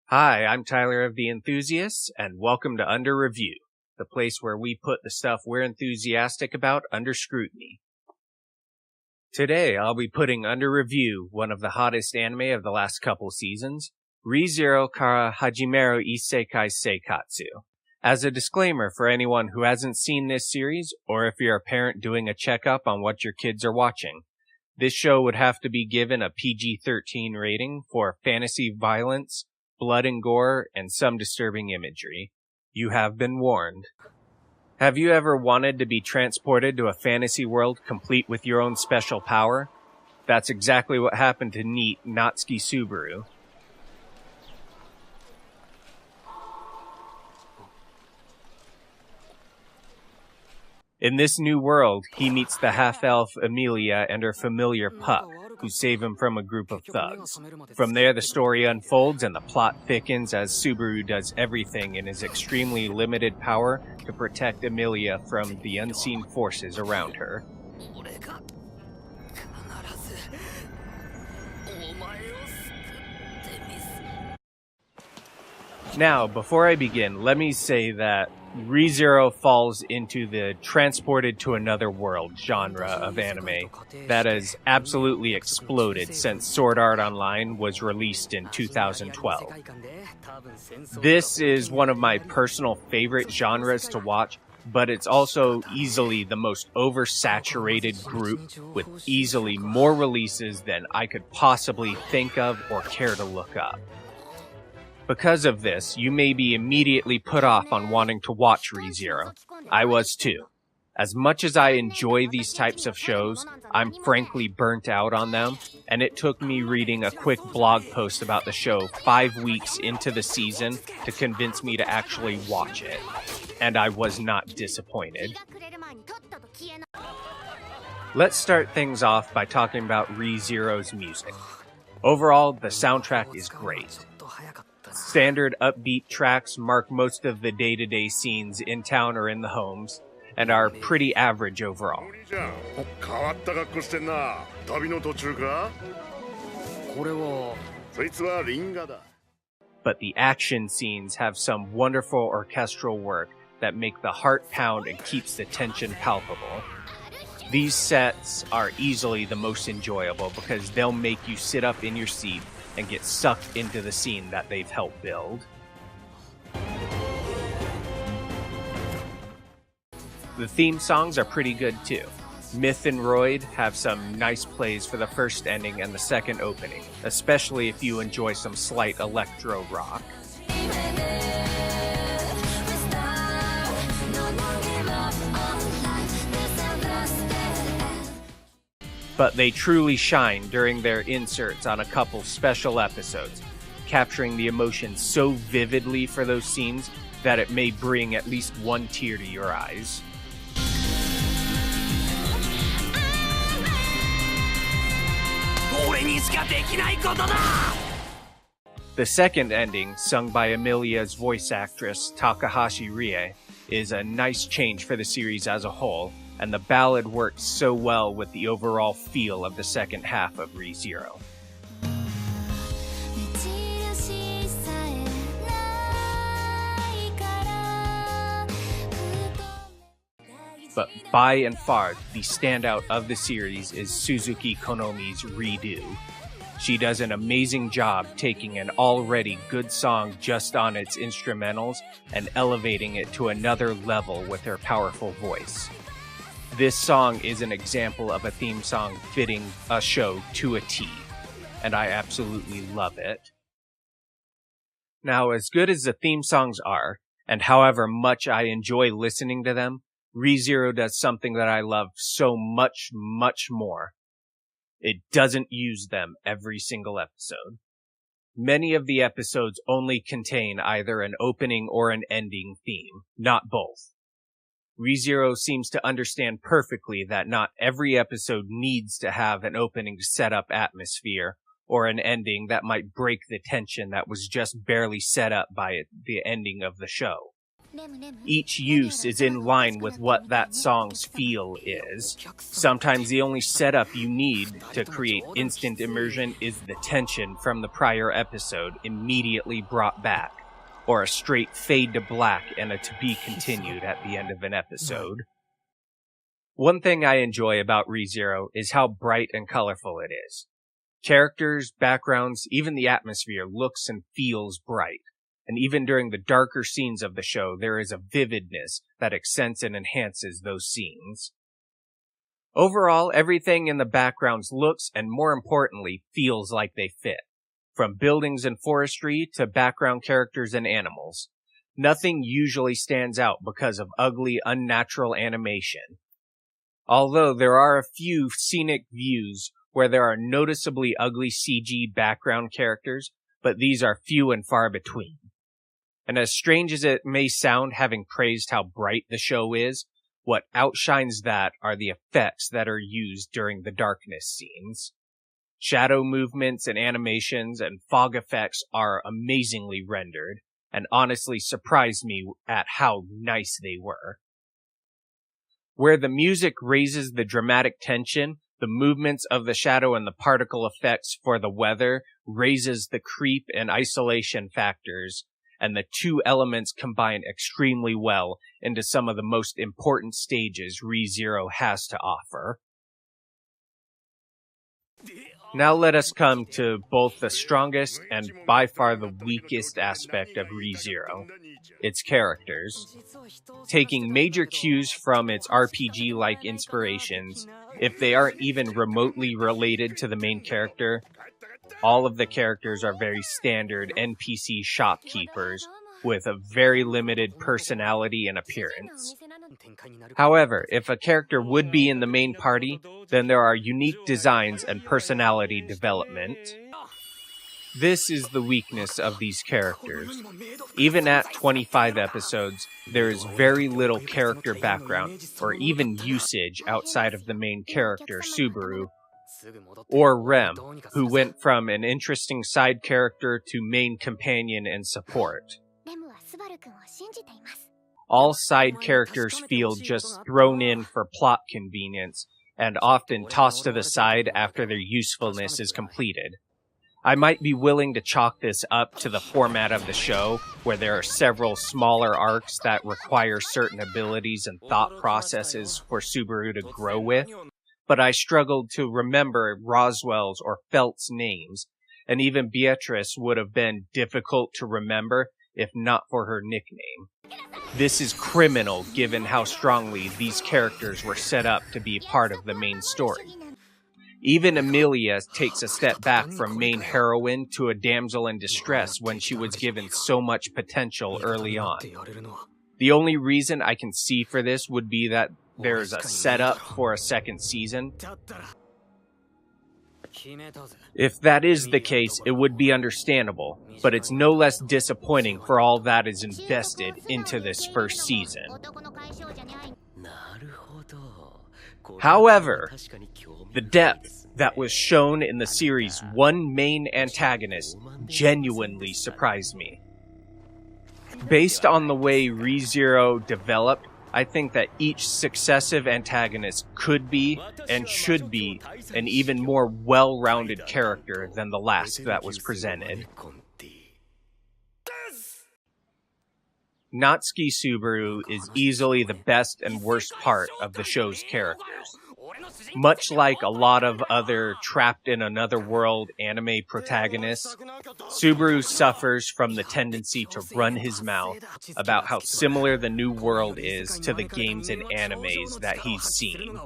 Hi, I'm Tyler of The Enthusiasts, and welcome to Under Review, the place where we put the stuff we're enthusiastic about under scrutiny. Today, I'll be putting under review one of the hottest anime of the last couple seasons, Re:Zero Kara Hajimeru Isekai Seikatsu. As a disclaimer for anyone who hasn't seen this series, or if you're a parent doing a checkup on what your kids are watching, this show would have to be given a PG-13 rating for fantasy violence, blood and gore, and some disturbing imagery. You have been warned. Have you ever wanted to be transported to a fantasy world complete with your own special power? That's exactly what happened to NEET Natsuki Subaru. In this new world, he meets the half-elf Emilia and her familiar Puck, who save him from a group of thugs. From there, the story unfolds and the plot thickens as Subaru does everything in his extremely limited power to protect Emilia from the unseen forces around her. Now, before I begin, let me say that Re:Zero falls into the transported to another world genre of anime that has absolutely exploded since Sword Art Online was released in 2012. This is one of my personal favorite genres to watch, but it's also easily the most oversaturated group with easily more releases than I could possibly think of or care to look up. Because of this, you may be immediately put off on wanting to watch Re:Zero. I was too. As much as I enjoy these types of shows, I'm frankly burnt out on them, and it took me reading a quick blog post about the show 5 weeks into the season to convince me to actually watch it. And I was not disappointed. Let's start things off by talking about Re:Zero's music. Overall, the soundtrack is great. Standard upbeat tracks mark most of the day-to-day scenes in town or in the homes, and are pretty average overall. But the action scenes have some wonderful orchestral work that make the heart pound and keeps the tension palpable. These sets are easily the most enjoyable because they'll make you sit up in your seat and get sucked into the scene that they've helped build. The theme songs are pretty good too. Myth and Royd have some nice plays for the first ending and the second opening, especially if you enjoy some slight electro rock. But they truly shine during their inserts on a couple special episodes, capturing the emotion so vividly for those scenes that it may bring at least one tear to your eyes. The second ending, sung by Emilia's voice actress Takahashi Rie, is a nice change for the series as a whole, and the ballad works so well with the overall feel of the second half of Re:Zero. But by and far, the standout of the series is Suzuki Konomi's Redo. She does an amazing job taking an already good song just on its instrumentals and elevating it to another level with her powerful voice. This song is an example of a theme song fitting a show to a T, and I absolutely love it. Now, as good as the theme songs are, and however much I enjoy listening to them, Re:Zero does something that I love so much, much more. It doesn't use them every single episode. Many of the episodes only contain either an opening or an ending theme, not both. Re:Zero seems to understand perfectly that not every episode needs to have an opening to set up atmosphere, or an ending that might break the tension that was just barely set up by the ending of the show. Each use is in line with what that song's feel is. Sometimes the only setup you need to create instant immersion is the tension from the prior episode immediately brought back, or a straight fade to black and a to be continued at the end of an episode. One thing I enjoy about ReZero is how bright and colorful it is. Characters, backgrounds, even the atmosphere looks and feels bright. And even during the darker scenes of the show, there is a vividness that accents and enhances those scenes. Overall, everything in the backgrounds looks, and more importantly, feels like they fit. From buildings and forestry to background characters and animals. Nothing usually stands out because of ugly, unnatural animation. Although there are a few scenic views where there are noticeably ugly CG background characters, but these are few and far between. And as strange as it may sound having praised how bright the show is, what outshines that are the effects that are used during the darkness scenes. Shadow movements and animations and fog effects are amazingly rendered, and honestly surprised me at how nice they were. Where the music raises the dramatic tension, the movements of the shadow and the particle effects for the weather raises the creep and isolation factors, and the two elements combine extremely well into some of the most important stages ReZero has to offer. Now let us come to both the strongest and by far the weakest aspect of ReZero, its characters. Taking major cues from its RPG-like inspirations, if they aren't even remotely related to the main character, all of the characters are very standard NPC shopkeepers with a very limited personality and appearance. However, if a character would be in the main party, then there are unique designs and personality development. This is the weakness of these characters. Even at 25 episodes, there is very little character background or even usage outside of the main character, Subaru, or Rem, who went from an interesting side character to main companion and support. All side characters feel just thrown in for plot convenience and often tossed to the side after their usefulness is completed. I might be willing to chalk this up to the format of the show, where there are several smaller arcs that require certain abilities and thought processes for Subaru to grow with, but I struggled to remember Roswell's or Felt's names, and even Beatrice would have been difficult to remember if not for her nickname. This is criminal given how strongly these characters were set up to be part of the main story. Even Amelia takes a step back from main heroine to a damsel in distress when she was given so much potential early on. The only reason I can see for this would be that there's a setup for a second season. If that is the case, it would be understandable, but it's no less disappointing for all that is invested into this first season. However, the depth that was shown in the series' one main antagonist genuinely surprised me. Based on the way ReZero developed, I think that each successive antagonist could be and should be an even more well-rounded character than the last that was presented. Natsuki Subaru is easily the best and worst part of the show's characters. Much like a lot of other trapped in another world anime protagonists, Subaru suffers from the tendency to run his mouth about how similar the new world is to the games and animes that he's seen.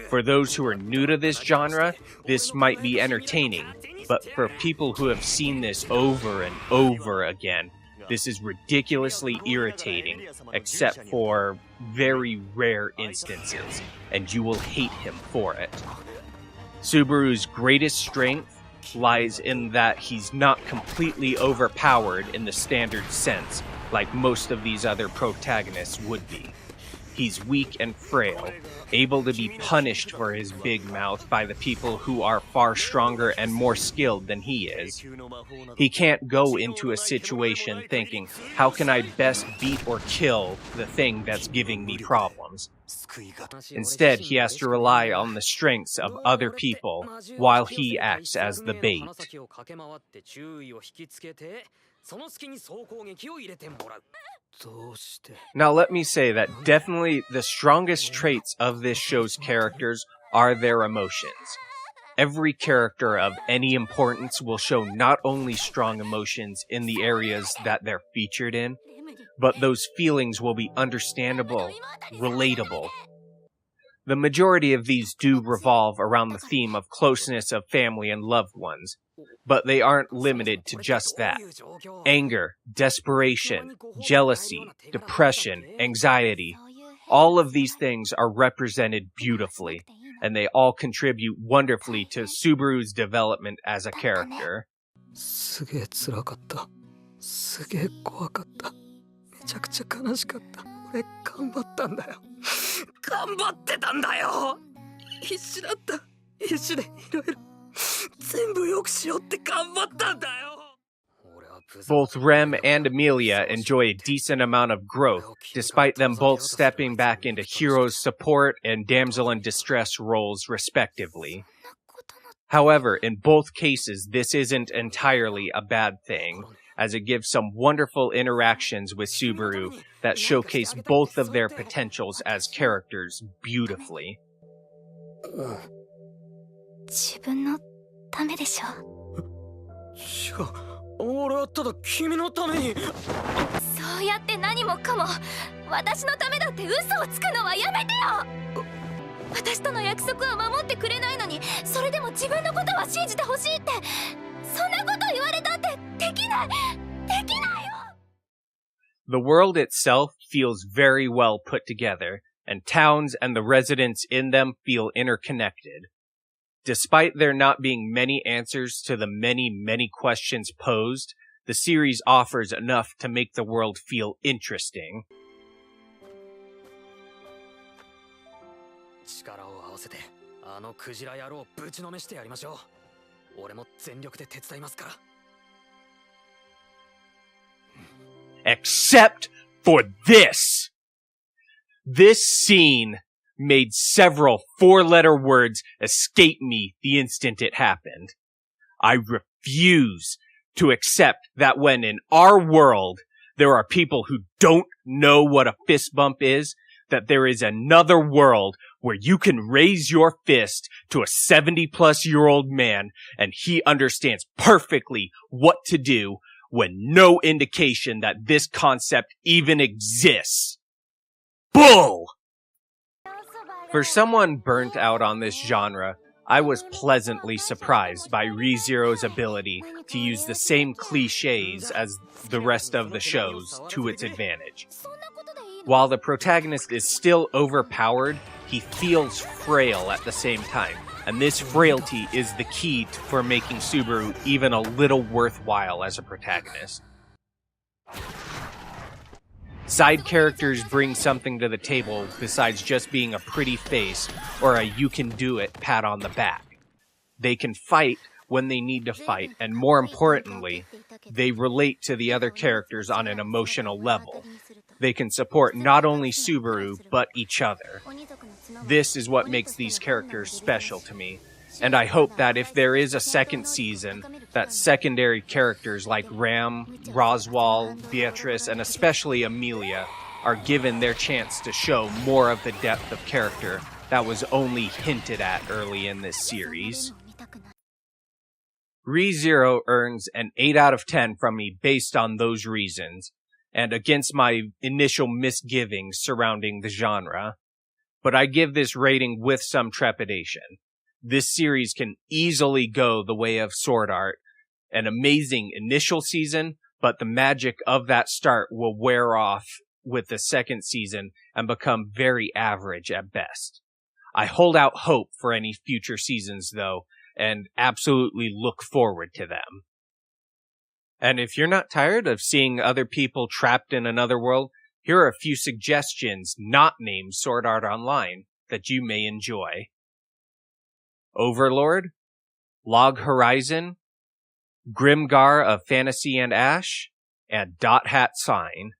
For those who are new to this genre, this might be entertaining, but for people who have seen this over and over again, this is ridiculously irritating, except for very rare instances, and you will hate him for it. Subaru's greatest strength lies in that he's not completely overpowered in the standard sense, like most of these other protagonists would be. He's weak and frail, able to be punished for his big mouth by the people who are far stronger and more skilled than he is. He can't go into a situation thinking, how can I best beat or kill the thing that's giving me problems? Instead, he has to rely on the strengths of other people while he acts as the bait. Now let me say that definitely the strongest traits of this show's characters are their emotions. Every character of any importance will show not only strong emotions in the areas that they're featured in, but those feelings will be understandable, relatable. The majority of these do revolve around the theme of closeness of family and loved ones, but they aren't limited to just that. Anger, desperation, jealousy, depression, anxiety, all of these things are represented beautifully, and they all contribute wonderfully to Subaru's development as a character. すげえ辛かった。すげえ怖かった。めちゃくちゃ悲しかった。俺頑張ったんだよ。頑張ってたんだよ。必死だった。必死でいろいろ全部良くしようって頑張ったんだよ。Both Rem and Amelia enjoy a decent amount of growth, despite them both stepping back into hero's support and damsel in distress roles respectively. However, in both cases, this isn't entirely a bad thing, as it gives some wonderful interactions with Subaru that showcase both of their potentials as characters beautifully. 自分のためでしょ。違う。俺はただ君のために。そうやって何もかも私のためだって嘘をつくのはやめてよ。私との約束は守ってくれないのに、それでも自分のことは信じてほしいって、そんなこと言われたってできない。できないよ。The world itself feels very well put together, and towns and the residents in them feel interconnected. Despite there not being many answers to the many questions posed, the series offers enough to make the world feel interesting. 力を合わせてあのクジラ野郎をぶちのめしてやりましょう。俺も全力で手伝いますから。Except for this! This scene made several four-letter words escape me the instant it happened. I refuse to accept that when in our world there are people who don't know what a fist bump is, that there is another world where you can raise your fist to a 70-plus-year-old man and he understands perfectly what to do when no indication that this concept even exists. Bull! For someone burnt out on this genre, I was pleasantly surprised by ReZero's ability to use the same cliches as the rest of the shows to its advantage. While the protagonist is still overpowered, he feels frail at the same time, and this frailty is the key for making Subaru even a little worthwhile as a protagonist. Side characters bring something to the table besides just being a pretty face or a you-can-do-it pat on the back. They can fight when they need to fight, and more importantly, they relate to the other characters on an emotional level. They can support not only Subaru, but each other. This is what makes these characters special to me, and I hope that if there is a second season, that secondary characters like Ram, Roswal, Beatrice, and especially Amelia are given their chance to show more of the depth of character that was only hinted at early in this series. ReZero earns an 8 out of 10 from me based on those reasons, and against my initial misgivings surrounding the genre. But I give this rating with some trepidation. This series can easily go the way of Sword Art, an amazing initial season, but the magic of that start will wear off with the second season and become very average at best. I hold out hope for any future seasons, though, and absolutely look forward to them. And if you're not tired of seeing other people trapped in another world, Here are a few suggestions not named Sword Art Online that you may enjoy. Overlord, Log Horizon, Grimgar of Fantasy and Ash, and Dot Hat Sign.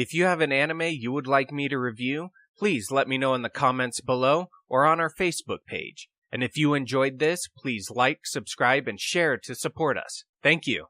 If you have an anime you would like me to review, please let me know in the comments below or on our Facebook page. And if you enjoyed this, please like, subscribe, and share to support us. Thank you.